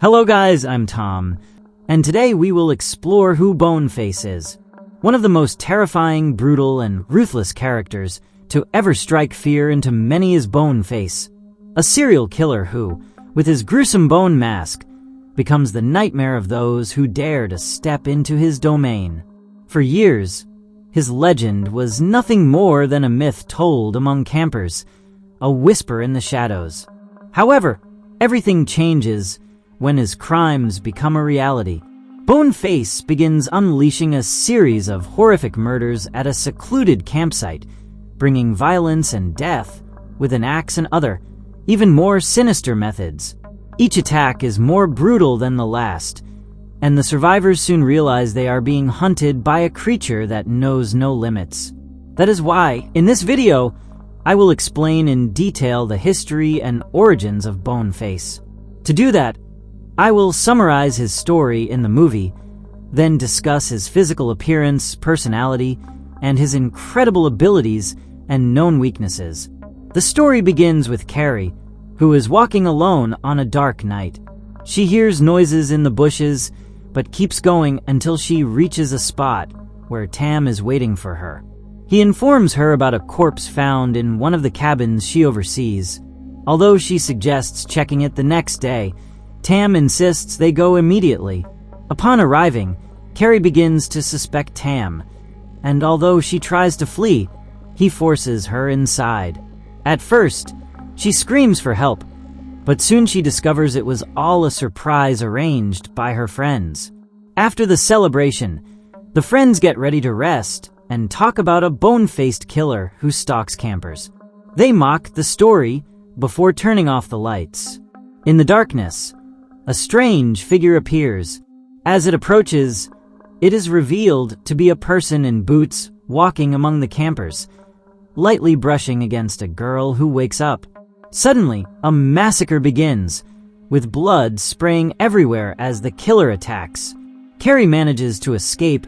Hello guys, I'm Tom, and today we will explore who Boneface is. One of the most terrifying, brutal, and ruthless characters to ever strike fear into many is Boneface, a serial killer who, with his gruesome bone mask, becomes the nightmare of those who dare to step into his domain. For years, his legend was nothing more than a myth told among campers, a whisper in the shadows. However, everything changes when his crimes become a reality. Boneface begins unleashing a series of horrific murders at a secluded campsite, bringing violence and death with an axe and other, even more sinister methods. Each attack is more brutal than the last, and the survivors soon realize they are being hunted by a creature that knows no limits. That is why, in this video, I will explain in detail the history and origins of Boneface. To do that, I will summarize his story in the movie, then discuss his physical appearance, personality, and his incredible abilities and known weaknesses. The story begins with Carrie, who is walking alone on a dark night. She hears noises in the bushes, but keeps going until she reaches a spot where Tam is waiting for her. He informs her about a corpse found in one of the cabins she oversees. Although she suggests checking it the next day, Tam insists they go immediately. Upon arriving, Carrie begins to suspect Tam, and although she tries to flee, he forces her inside. At first, she screams for help, but soon she discovers it was all a surprise arranged by her friends. After the celebration, the friends get ready to rest and talk about a bone-faced killer who stalks campers. They mock the story before turning off the lights. In the darkness, a strange figure appears. As it approaches, it is revealed to be a person in boots walking among the campers, lightly brushing against a girl who wakes up. Suddenly, a massacre begins, with blood spraying everywhere as the killer attacks. Carrie manages to escape,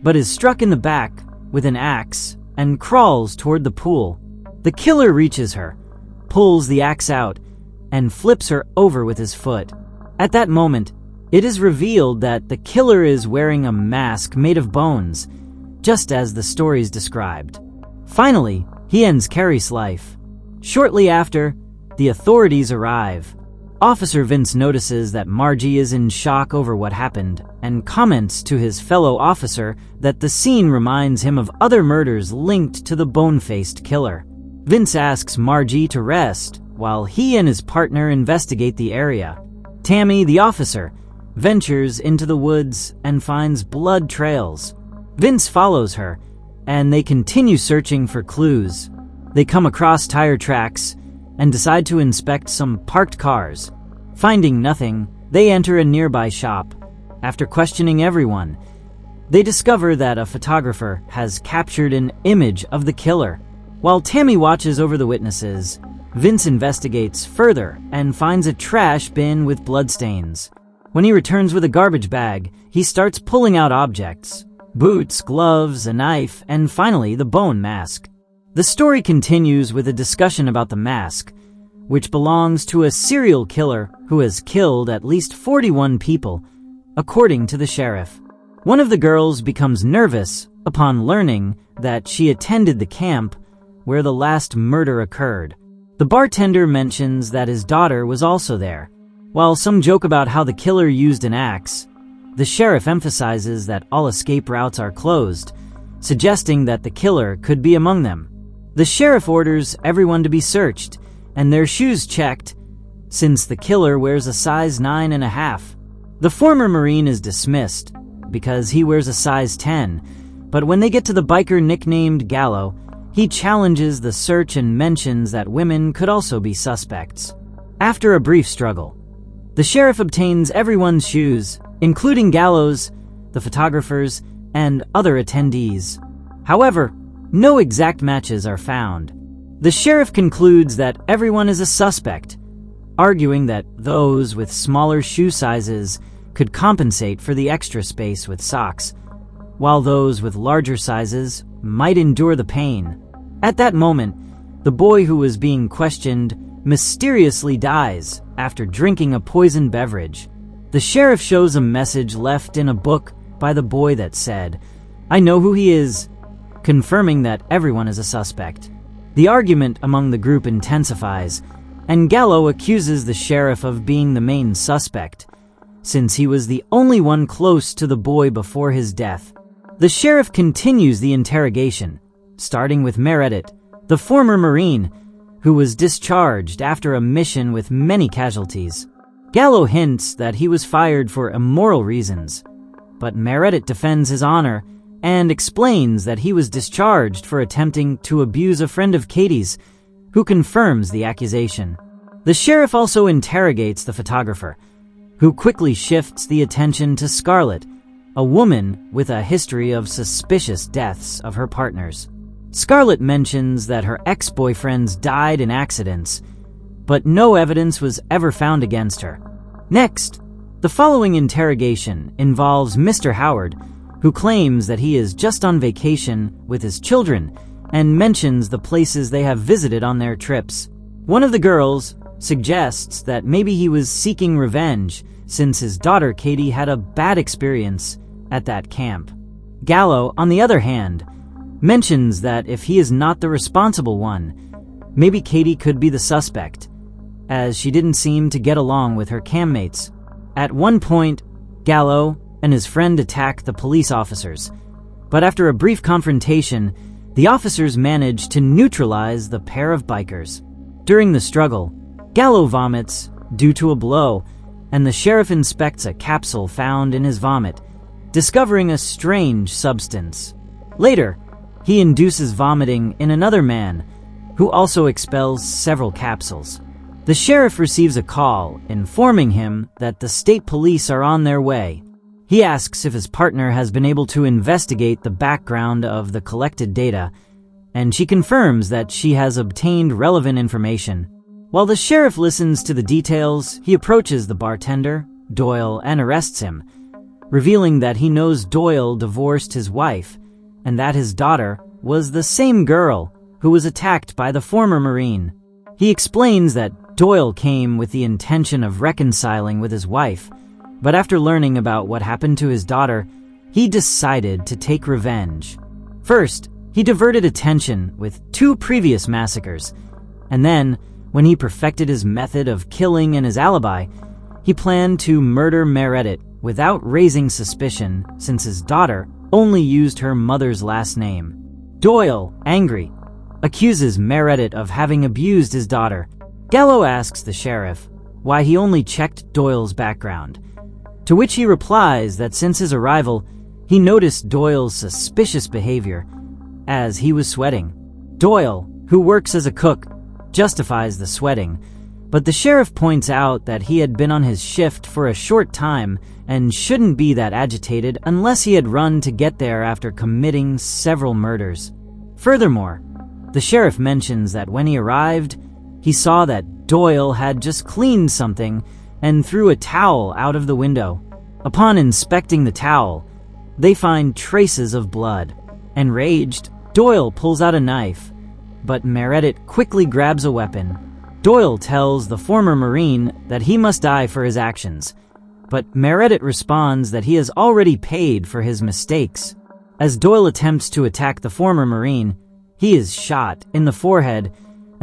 but is struck in the back with an axe and crawls toward the pool. The killer reaches her, pulls the axe out, and flips her over with his foot. At that moment, it is revealed that the killer is wearing a mask made of bones, just as the stories described. Finally, he ends Carrie's life. Shortly after, the authorities arrive. Officer Vince notices that Margie is in shock over what happened and comments to his fellow officer that the scene reminds him of other murders linked to the bone-faced killer. Vince asks Margie to rest while he and his partner investigate the area. Tammy, the officer, ventures into the woods and finds blood trails. Vince follows her, and they continue searching for clues. They come across tire tracks and decide to inspect some parked cars. Finding nothing, they enter a nearby shop. After questioning everyone, they discover that a photographer has captured an image of the killer. While Tammy watches over the witnesses, Vince investigates further and finds a trash bin with bloodstains. When he returns with a garbage bag, he starts pulling out objects: boots, gloves, a knife, and finally the bone mask. The story continues with a discussion about the mask, which belongs to a serial killer who has killed at least 41 people, according to the sheriff. One of the girls becomes nervous upon learning that she attended the camp where the last murder occurred. The bartender mentions that his daughter was also there. While some joke about how the killer used an axe, the sheriff emphasizes that all escape routes are closed, suggesting that the killer could be among them. The sheriff orders everyone to be searched and their shoes checked, since the killer wears a size 9.5. The former Marine is dismissed because he wears a size 10, but when they get to the biker nicknamed Gallo, he challenges the search and mentions that women could also be suspects. After a brief struggle, the sheriff obtains everyone's shoes, including Gallo's, the photographer's, and other attendees. However, no exact matches are found. The sheriff concludes that everyone is a suspect, arguing that those with smaller shoe sizes could compensate for the extra space with socks, while those with larger sizes might endure the pain. At that moment, the boy who was being questioned mysteriously dies after drinking a poisoned beverage. The sheriff shows a message left in a book by the boy that said, "I know who he is," confirming that everyone is a suspect. The argument among the group intensifies, and Gallo accuses the sheriff of being the main suspect, since he was the only one close to the boy before his death. The sheriff continues the interrogation, starting with Meredith, the former Marine, who was discharged after a mission with many casualties. Gallo hints that he was fired for immoral reasons, but Meredith defends his honor and explains that he was discharged for attempting to abuse a friend of Katie's, who confirms the accusation. The sheriff also interrogates the photographer, who quickly shifts the attention to Scarlett, a woman with a history of suspicious deaths of her partners. Scarlett mentions that her ex-boyfriends died in accidents, but no evidence was ever found against her. Next, the following interrogation involves Mr. Howard, who claims that he is just on vacation with his children and mentions the places they have visited on their trips. One of the girls suggests that maybe he was seeking revenge since his daughter Katie had a bad experience at that camp. Gallo, on the other hand, mentions that if he is not the responsible one, maybe Katie could be the suspect, as she didn't seem to get along with her campmates. At one point, Gallo and his friend attack the police officers, but after a brief confrontation, the officers manage to neutralize the pair of bikers. During the struggle, Gallo vomits due to a blow, and the sheriff inspects a capsule found in his vomit, discovering a strange substance. Later, he induces vomiting in another man, who also expels several capsules. The sheriff receives a call informing him that the state police are on their way. He asks if his partner has been able to investigate the background of the collected data, and she confirms that she has obtained relevant information. While the sheriff listens to the details, he approaches the bartender, Doyle, and arrests him, revealing that he knows Doyle divorced his wife, and that his daughter was the same girl who was attacked by the former Marine. He explains that Doyle came with the intention of reconciling with his wife, but after learning about what happened to his daughter, he decided to take revenge. First, he diverted attention with 2 previous massacres, and then, when he perfected his method of killing and his alibi, he planned to murder Meredith without raising suspicion since his daughter only used her mother's last name. Doyle, angry, accuses Meredith of having abused his daughter. Gallo asks the sheriff why he only checked Doyle's background, to which he replies that since his arrival, he noticed Doyle's suspicious behavior as he was sweating. Doyle, who works as a cook, justifies the sweating, but the sheriff points out that he had been on his shift for a short time and shouldn't be that agitated unless he had run to get there after committing several murders. Furthermore, the sheriff mentions that when he arrived, he saw that Doyle had just cleaned something and threw a towel out of the window. Upon inspecting the towel, they find traces of blood. Enraged, Doyle pulls out a knife, but Meredith quickly grabs a weapon. Doyle tells the former Marine that he must die for his actions, but Meredith responds that he has already paid for his mistakes. As Doyle attempts to attack the former Marine, he is shot in the forehead,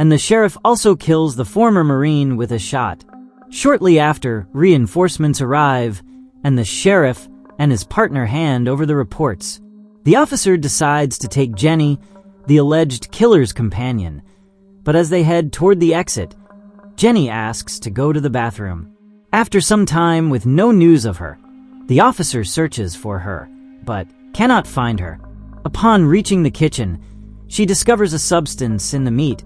and the sheriff also kills the former Marine with a shot. Shortly after, reinforcements arrive, and the sheriff and his partner hand over the reports. The officer decides to take Jenny, the alleged killer's companion, but as they head toward the exit, Jenny asks to go to the bathroom. After some time with no news of her, the officer searches for her, but cannot find her. Upon reaching the kitchen, she discovers a substance in the meat,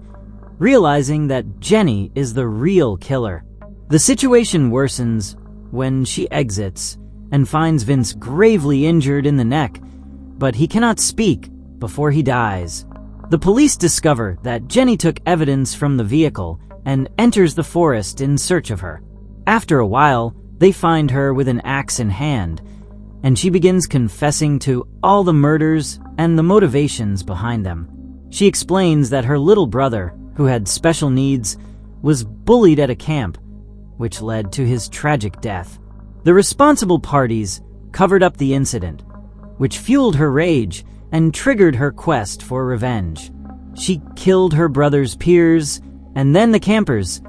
realizing that Jenny is the real killer. The situation worsens when she exits and finds Vince gravely injured in the neck, but he cannot speak before he dies. The police discover that Jenny took evidence from the vehicle and enters the forest in search of her. After a while, they find her with an axe in hand, and she begins confessing to all the murders and the motivations behind them. She explains that her little brother, who had special needs, was bullied at a camp, which led to his tragic death. The responsible parties covered up the incident, which fueled her rage and triggered her quest for revenge. She killed her brother's peers and then the campers,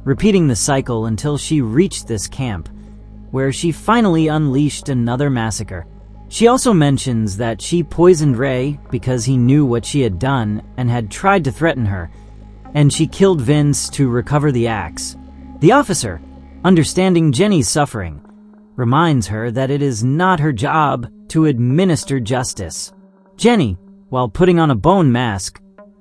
repeating the cycle until she reached this camp, where she finally unleashed another massacre. She also mentions that she poisoned Ray because he knew what she had done and had tried to threaten her, and she killed Vince to recover the axe. The officer, understanding Jenny's suffering, reminds her that it is not her job to administer justice. Jenny, while putting on a bone mask,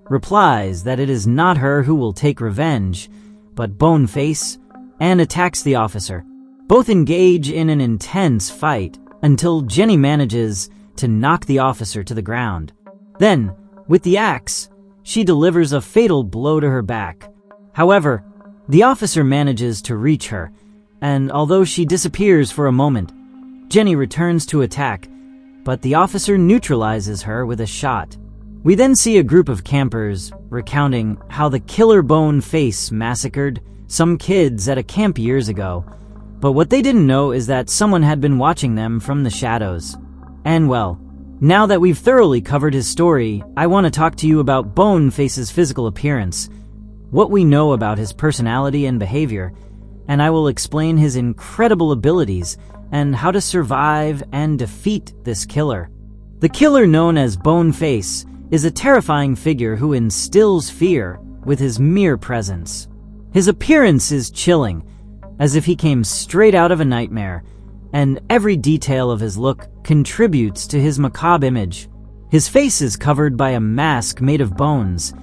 replies that it is not her who will take revenge, but Boneface, and attacks the officer. Both engage in an intense fight until Jenny manages to knock the officer to the ground. Then, with the axe, she delivers a fatal blow to her back. However, the officer manages to reach her, and although she disappears for a moment, Jenny returns to attack, but the officer neutralizes her with a shot. We then see a group of campers recounting how the killer Boneface massacred some kids at a camp years ago, but what they didn't know is that someone had been watching them from the shadows. And well, now that we've thoroughly covered his story, I want to talk to you about Boneface's physical appearance, what we know about his personality and behavior, and I will explain his incredible abilities and how to survive and defeat this killer. The killer known as Boneface is a terrifying figure who instills fear with his mere presence. His appearance is chilling, as if he came straight out of a nightmare, and every detail of his look contributes to his macabre image. His face is covered by a mask made of bones,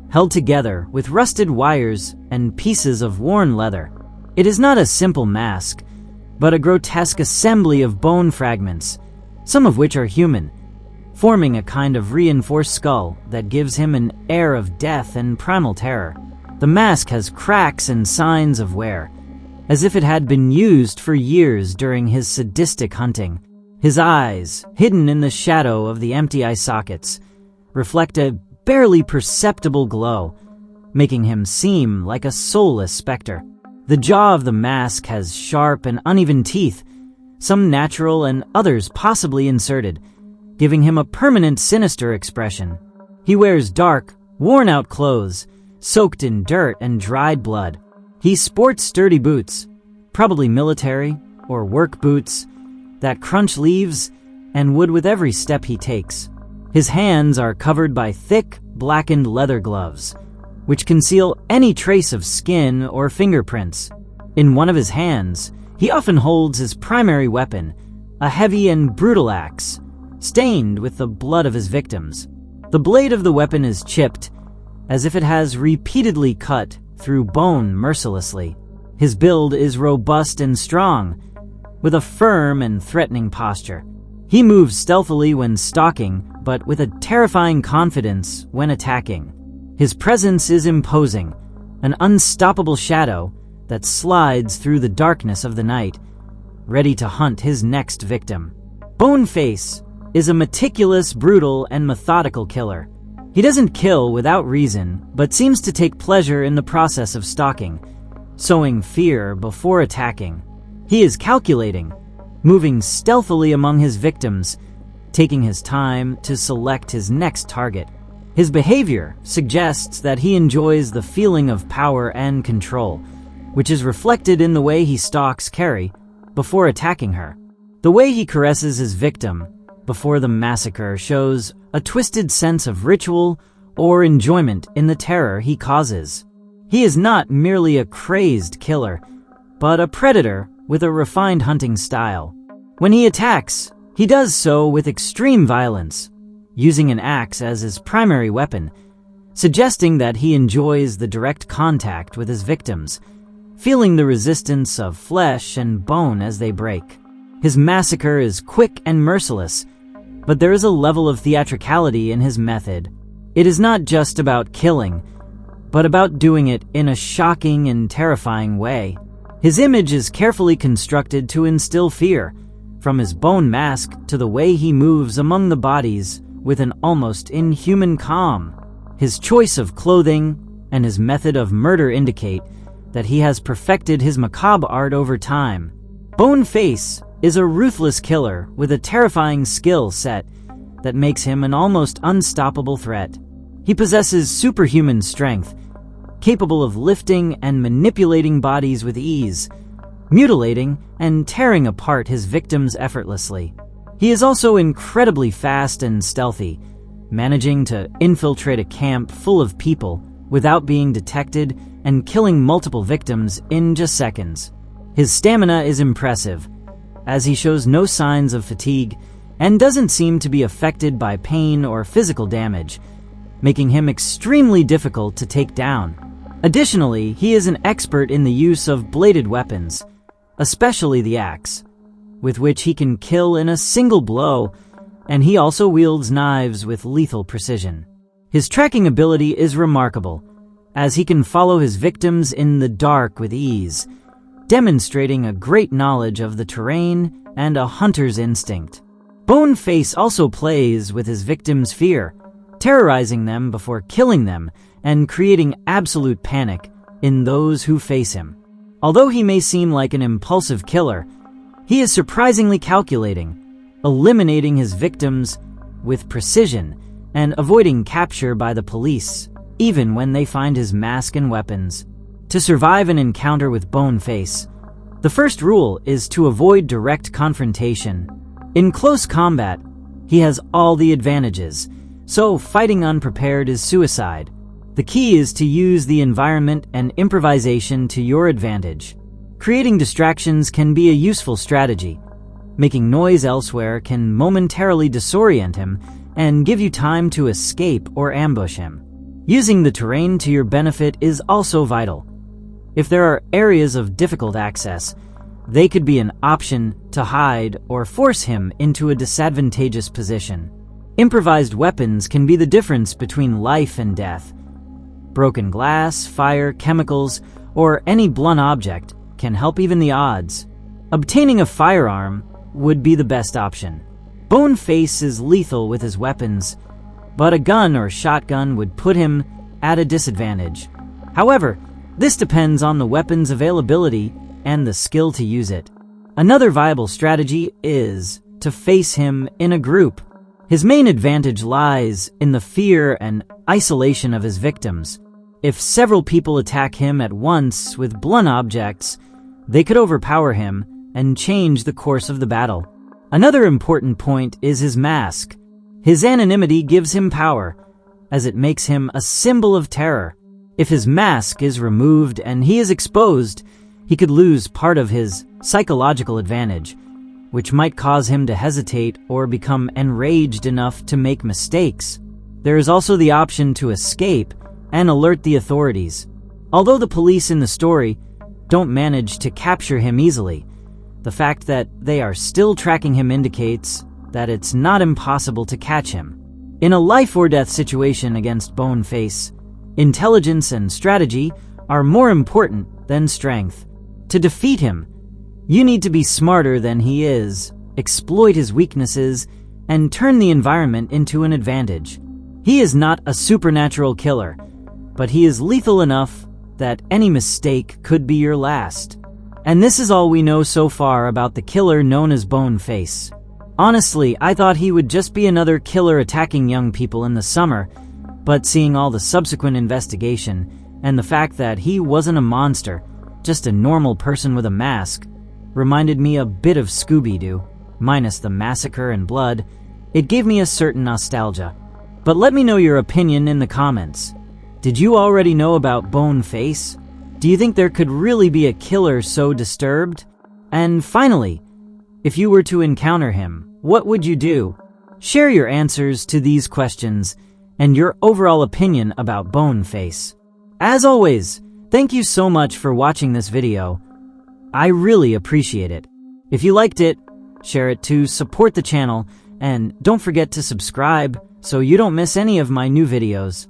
held together with rusted wires and pieces of worn leather. It is not a simple mask, but a grotesque assembly of bone fragments, some of which are human, forming a kind of reinforced skull that gives him an air of death and primal terror. The mask has cracks and signs of wear, as if it had been used for years during his sadistic hunting. His eyes, hidden in the shadow of the empty eye sockets, reflect a barely perceptible glow, making him seem like a soulless specter. The jaw of the mask has sharp and uneven teeth, some natural and others possibly inserted, giving him a permanent sinister expression. He wears dark, worn-out clothes, soaked in dirt and dried blood. He sports sturdy boots, probably military or work boots, that crunch leaves and wood with every step he takes. His hands are covered by thick, blackened leather gloves, which conceal any trace of skin or fingerprints. In one of his hands, he often holds his primary weapon, a heavy and brutal axe, stained with the blood of his victims. The blade of the weapon is chipped, as if it has repeatedly cut through bone mercilessly. His build is robust and strong, with a firm and threatening posture. He moves stealthily when stalking, but with a terrifying confidence when attacking. His presence is imposing, an unstoppable shadow that slides through the darkness of the night, ready to hunt his next victim. Boneface is a meticulous, brutal, and methodical killer. He doesn't kill without reason, but seems to take pleasure in the process of stalking, sowing fear before attacking. He is calculating, moving stealthily among his victims, taking his time to select his next target. His behavior suggests that he enjoys the feeling of power and control, which is reflected in the way he stalks Carrie before attacking her. The way he caresses his victim before the massacre shows a twisted sense of ritual or enjoyment in the terror he causes. He is not merely a crazed killer, but a predator with a refined hunting style. When he attacks, he does so with extreme violence, using an axe as his primary weapon, suggesting that he enjoys the direct contact with his victims, feeling the resistance of flesh and bone as they break. His massacre is quick and merciless, but there is a level of theatricality in his method. It is not just about killing, but about doing it in a shocking and terrifying way. His image is carefully constructed to instill fear, from his bone mask to the way he moves among the bodies with an almost inhuman calm. His choice of clothing and his method of murder indicate that he has perfected his macabre art over time. Boneface is a ruthless killer with a terrifying skill set that makes him an almost unstoppable threat. He possesses superhuman strength, capable of lifting and manipulating bodies with ease, mutilating and tearing apart his victims effortlessly. He is also incredibly fast and stealthy, managing to infiltrate a camp full of people without being detected and killing multiple victims in just seconds. His stamina is impressive, as he shows no signs of fatigue and doesn't seem to be affected by pain or physical damage, making him extremely difficult to take down. Additionally, he is an expert in the use of bladed weapons, especially the axe, with which he can kill in a single blow, and he also wields knives with lethal precision. His tracking ability is remarkable, as he can follow his victims in the dark with ease, demonstrating a great knowledge of the terrain and a hunter's instinct. Boneface also plays with his victims' fear, terrorizing them before killing them and creating absolute panic in those who face him. Although he may seem like an impulsive killer, he is surprisingly calculating, eliminating his victims with precision and avoiding capture by the police, even when they find his mask and weapons. To survive an encounter with Boneface, the first rule is to avoid direct confrontation. In close combat, he has all the advantages, so fighting unprepared is suicide. The key is to use the environment and improvisation to your advantage. Creating distractions can be a useful strategy. Making noise elsewhere can momentarily disorient him and give you time to escape or ambush him. Using the terrain to your benefit is also vital. If there are areas of difficult access, they could be an option to hide or force him into a disadvantageous position. Improvised weapons can be the difference between life and death. Broken glass, fire, chemicals, or any blunt object can help even the odds. Obtaining a firearm would be the best option. Boneface is lethal with his weapons, but a gun or shotgun would put him at a disadvantage. However, this depends on the weapon's availability and the skill to use it. Another viable strategy is to face him in a group. His main advantage lies in the fear and isolation of his victims. If several people attack him at once with blunt objects, they could overpower him and change the course of the battle. Another important point is his mask. His anonymity gives him power, as it makes him a symbol of terror. If his mask is removed and he is exposed, he could lose part of his psychological advantage, which might cause him to hesitate or become enraged enough to make mistakes. There is also the option to escape and alert the authorities. Although the police in the story don't manage to capture him easily, the fact that they are still tracking him indicates that it's not impossible to catch him. In a life-or-death situation against Boneface, intelligence and strategy are more important than strength. To defeat him, you need to be smarter than he is, exploit his weaknesses, and turn the environment into an advantage. He is not a supernatural killer, but he is lethal enough that any mistake could be your last. And this is all we know so far about the killer known as Boneface. Honestly, I thought he would just be another killer attacking young people in the summer, but seeing all the subsequent investigation and the fact that he wasn't a monster, just a normal person with a mask, reminded me a bit of Scooby-Doo, minus the massacre and blood. It gave me a certain nostalgia. But let me know your opinion in the comments. Did you already know about Boneface? Do you think there could really be a killer so disturbed? And finally, if you were to encounter him, what would you do? Share your answers to these questions and your overall opinion about Boneface. As always, thank you so much for watching this video. I really appreciate it. If you liked it, share it to support the channel, and don't forget to subscribe so you don't miss any of my new videos.